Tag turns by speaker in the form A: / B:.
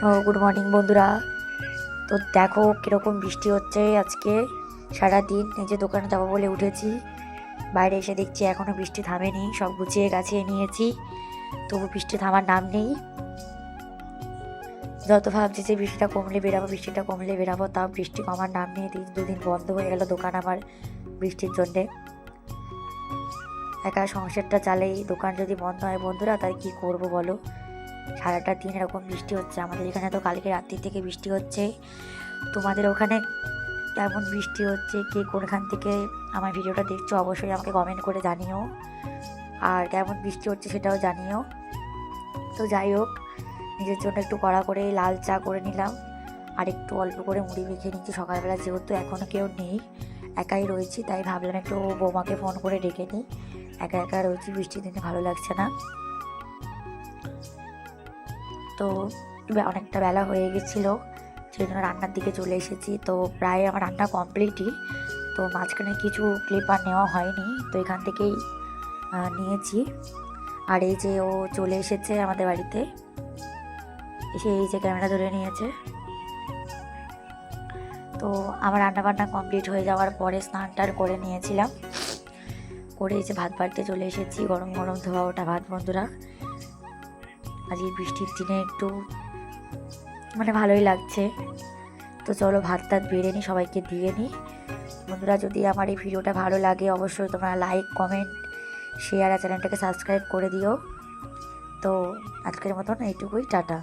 A: ও good morning বন্ধুরা। তো দেখো কীরকম বৃষ্টি হচ্ছে আজকে সারাদিন। এই যে দোকানে যাবো বলে উঠেছি, বাইরে এসে দেখছি এখনও বৃষ্টি থামেনি। সব গুছিয়ে গাছিয়ে নিয়েছি, তবু বৃষ্টি থামার নাম নেই। যত ভাবছি যে বৃষ্টিটা কমলে বেরাবো, তাও বৃষ্টি কমার নাম নেই। দুদিন বন্ধ হয়ে গেল দোকান আমার বৃষ্টির জন্যে। একা সংসারটা চালাই, দোকান যদি বন্ধ হয় বন্ধুরা তাই কি করব বলো। সারাটা দিন এরকম বৃষ্টি হচ্ছে। আমাদের এখানে তো কালকে রাত্রি থেকে বৃষ্টি হচ্ছে। তোমাদের ওখানে কেমন বৃষ্টি হচ্ছে, কে কোনখান থেকে আমার ভিডিওটা দেখছো অবশ্যই আমাকে কমেন্ট করে জানিও, আর কেমন বৃষ্টি হচ্ছে সেটাও জানিও। তো যাই হোক, নিজের জন্য একটু কড়া করে লাল চা করে নিলাম, আর একটু অল্প করে মুড়ি মেখে নিচ্ছি। সকালবেলা যেহেতু এখনও কেউ নেই, একাই রয়েছি, তাই ভাবলাম একটু বৌমাকে ফোন করে ডেকে নিই। একা একা রয়েছি, বৃষ্টির দিনে ভালো লাগছে না। তো অনেকটা বেলা হয়ে গেছিলো, সেই জন্য রান্নার দিকে চলে এসেছি। তো প্রায় আমার রান্না কমপ্লিটই। তো মাঝখানে কিছু ক্লিপ আর নেওয়া হয়নি, তো এখান থেকেই নিয়েছি। আর এই যে ও চলে এসেছে আমাদের বাড়িতে, এসে এই যে ক্যামেরা ধরে নিয়েছে। তো আমার রান্নাবান্না কমপ্লিট হয়ে যাওয়ার পরে স্নান টান করে নিয়েছিলাম, করে এই যে ভাত বাড়তে চলে এসেছি। গরম গরম ধোয়া ওটা ভাত বন্ধুরা। আজ এই বৃষ্টির দিনে একটু ভালোই লাগছে। তো চলো ভাত টাত বেড়ে নিই, সবাইকে দিয়ে নিই। বন্ধুরা, যদি আমার এই ভিডিওটা ভালো লাগে অবশ্যই তোমরা লাইক, কমেন্ট, শেয়ার আর চ্যানেলটাকে সাবস্ক্রাইব করে দিও। তো আজকের মতন এইটুকুই, টাটা।